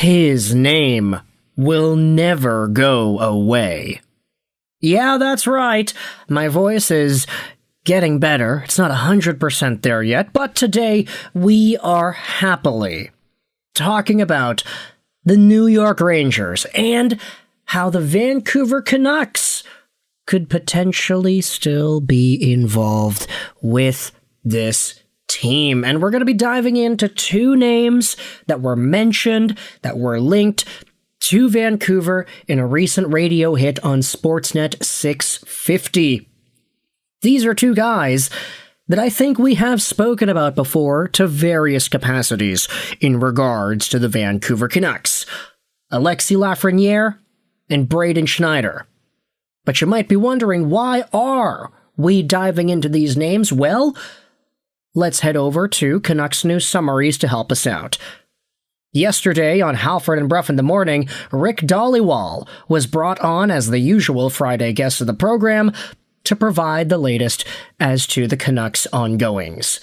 His name will never go away. Yeah, that's right. My voice is getting better. It's not 100% there yet, but today we are happily talking about the New York Rangers and how the Vancouver Canucks could potentially still be involved with this team. And we're going to be diving into two names that were mentioned, that were linked to Vancouver in a recent radio hit on Sportsnet 650. These are two guys that I think we have spoken about before to various capacities in regards to the Vancouver Canucks. Alexis Lafreniere and Braden Schneider. But you might be wondering, why are we diving into these names? Well, let's head over to Canucks News Summaries to help us out. Yesterday, on Halford and Bruff in the Morning, Rick Dollywall was brought on as the usual Friday guest of the program to provide the latest as to the Canucks' ongoings.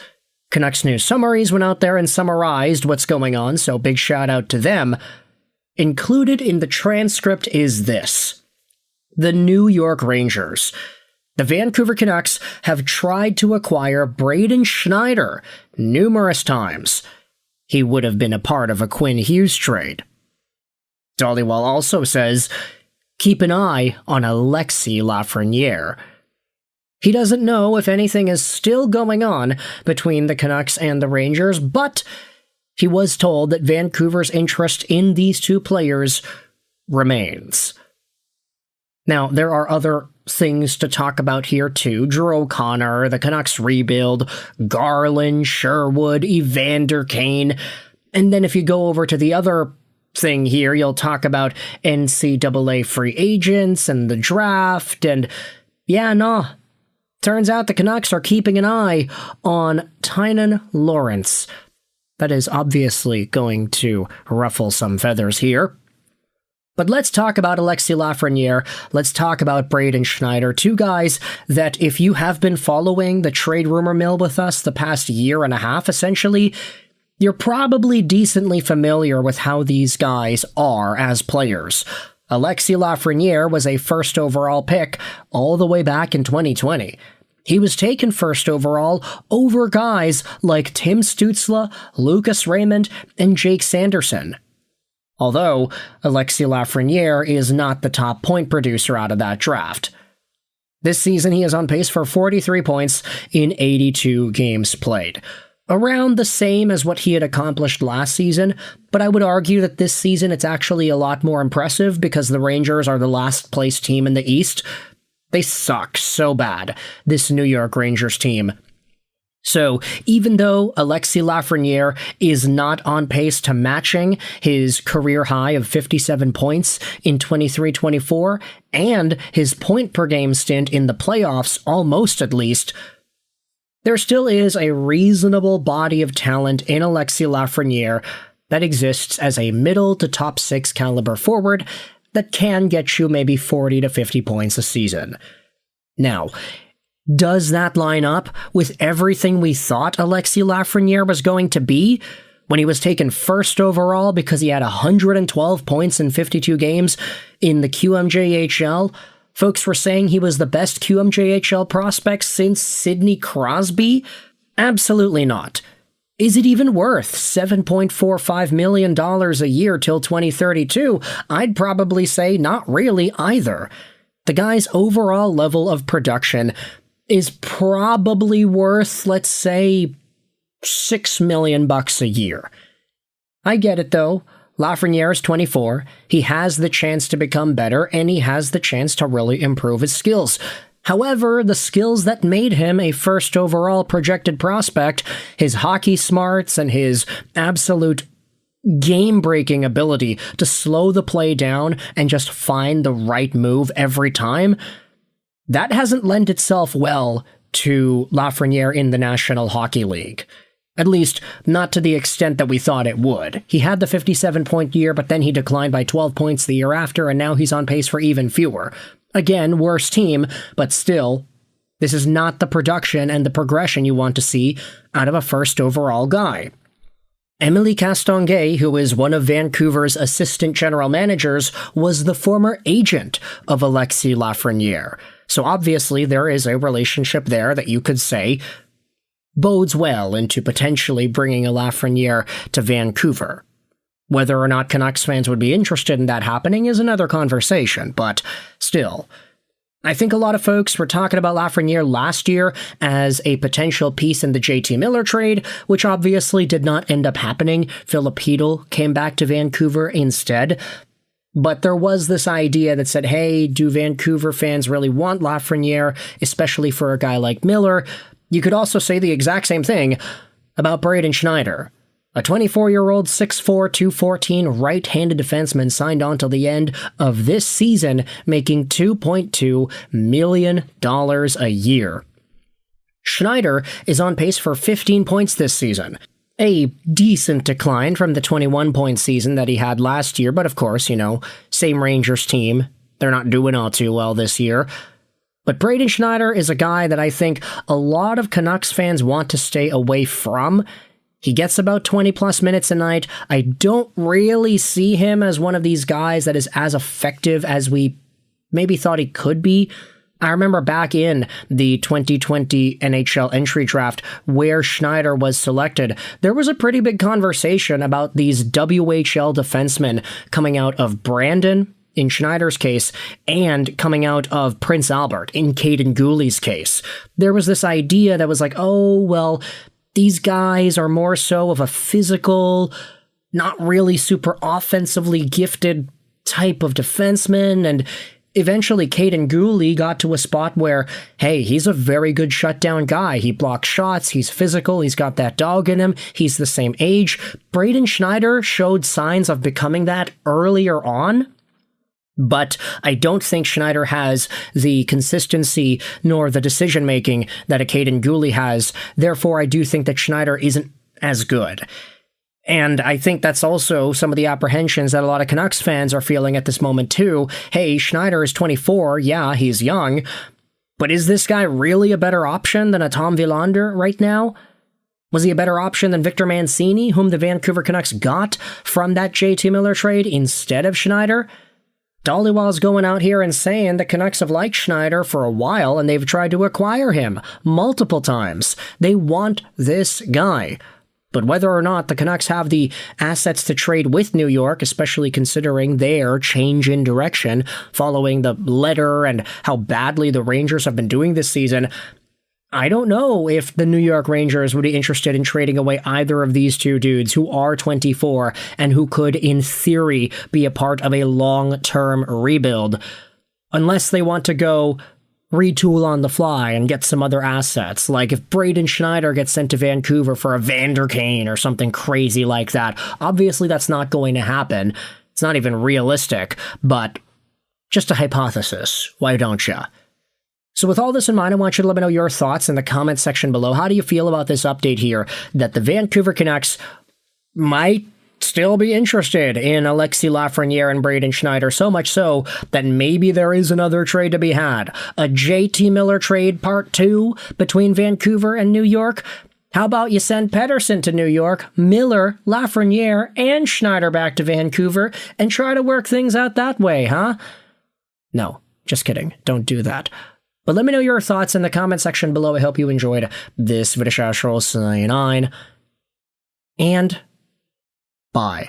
Canucks News Summaries went out there and summarized what's going on, so big shout out to them. Included in the transcript is this. The New York Rangers. The Vancouver Canucks have tried to acquire Braden Schneider numerous times. He would have been a part of a Quinn Hughes trade. Dollywall also says, keep an eye on Alexis Lafreniere. He doesn't know if anything is still going on between the Canucks and the Rangers, but he was told that Vancouver's interest in these two players remains. Now, there are other things to talk about here too. Drew O'Connor, the Canucks rebuild, Garland, Sherwood, Evander Kane. And then if you go over to the other thing here, you'll talk about NCAA free agents and the draft. And turns out the Canucks are keeping an eye on Tynan Lawrence. That is obviously going to ruffle some feathers here. But let's talk about Alexis Lafreniere. Let's talk about Braden Schneider, two guys that if you have been following the trade rumor mill with us the past year and a half, essentially, you're probably decently familiar with how these guys are as players. Alexis Lafreniere was a first overall pick all the way back in 2020. He was taken first overall over guys like Tim Stützle, Lucas Raymond, and Jake Sanderson. Although, Alexis Lafreniere is not the top point producer out of that draft. This season, he is on pace for 43 points in 82 games played. Around the same as what he had accomplished last season, but I would argue that this season it's actually a lot more impressive because the Rangers are the last place team in the East. They suck so bad, this New York Rangers team. So, even though Alexis Lafreniere is not on pace to matching his career high of 57 points in 23-24, and his point-per-game stint in the playoffs, almost at least, there still is a reasonable body of talent in Alexis Lafreniere that exists as a middle to top 6 caliber forward that can get you maybe 40 to 50 points a season. Now, does that line up with everything we thought Alexis Lafreniere was going to be when he was taken first overall because he had 112 points in 52 games in the QMJHL? Folks were saying he was the best QMJHL prospect since Sidney Crosby? Absolutely not. Is it even worth $7.45 million a year till 2032? I'd probably say not really either. The guy's overall level of production is probably worth, let's say, $6 million a year. I get it, though. Lafreniere is 24. He has the chance to become better, and he has the chance to really improve his skills. However, the skills that made him a first overall projected prospect, his hockey smarts and his absolute game-breaking ability to slow the play down and just find the right move every time, that hasn't lent itself well to Lafreniere in the National Hockey League. At least, not to the extent that we thought it would. He had the 57-point year, but then he declined by 12 points the year after, and now he's on pace for even fewer. Again, worse team, but still, this is not the production and the progression you want to see out of a first overall guy. Emily Castonguay, who is one of Vancouver's assistant general managers, was the former agent of Alexis Lafreniere. So obviously there is a relationship there that you could say bodes well into potentially bringing a Lafreniere to Vancouver. Whether or not Canucks fans would be interested in that happening is another conversation, but still. I think a lot of folks were talking about Lafreniere last year as a potential piece in the JT Miller trade, which obviously did not end up happening. Philip Hedl came back to Vancouver instead. But there was this idea that said, hey, do Vancouver fans really want Lafreniere, especially for a guy like Miller? You could also say the exact same thing about Braden Schneider. A 24-year-old 6'4", 214 right-handed defenseman signed on till the end of this season, making $2.2 million a year. Schneider is on pace for 15 points this season. A decent decline from the 21-point season that he had last year, but of course, same Rangers team. They're not doing all too well this year. But Braden Schneider is a guy that I think a lot of Canucks fans want to stay away from. He gets about 20-plus minutes a night. I don't really see him as one of these guys that is as effective as we maybe thought he could be. I remember back in the 2020 NHL Entry Draft where Schneider was selected, there was a pretty big conversation about these WHL defensemen coming out of Brandon, in Schneider's case, and coming out of Prince Albert, in Caden Gooley's case. There was this idea that was like, oh, well, these guys are more so of a physical, not really super offensively gifted type of defenseman, and eventually Caden Gooley got to a spot where, hey, he's a very good shutdown guy. He blocks shots, he's physical, he's got that dog in him, he's the same age. Braden Schneider showed signs of becoming that earlier on, but I don't think Schneider has the consistency nor the decision-making that a Caden Gooley has. Therefore, I do think that Schneider isn't as good. And I think that's also some of the apprehensions that a lot of Canucks fans are feeling at this moment too. Hey, Schneider is 24, yeah, he's young, but is this guy really a better option than a Tom Willander right now? Was he a better option than Victor Mancini, whom the Vancouver Canucks got from that JT Miller trade instead of Schneider? Dollywall's going out here and saying the Canucks have liked Schneider for a while and they've tried to acquire him multiple times. They want this guy. But whether or not the Canucks have the assets to trade with New York, especially considering their change in direction following the letter and how badly the Rangers have been doing this season, I don't know if the New York Rangers would be interested in trading away either of these two dudes who are 24 and who could, in theory, be a part of a long-term rebuild, unless they want to go retool on the fly and get some other assets. Like if Braden Schneider gets sent to Vancouver for a Vander Kane or something crazy like that. Obviously, that's not going to happen. It's not even realistic, but just a hypothesis. Why don't you? So with all this in mind, I want you to let me know your thoughts in the comment section below. How do you feel about this update here that the Vancouver Canucks might still be interested in Alexis Lafreniere and Braden Schneider, so much so that maybe there is another trade to be had? A JT Miller trade part 2 between Vancouver and New York? How about you send Pettersson to New York, Miller, Lafreniere, and Schneider back to Vancouver, and try to work things out that way, huh? No, just kidding. Don't do that. But let me know your thoughts in the comment section below. I hope you enjoyed this video. And bye.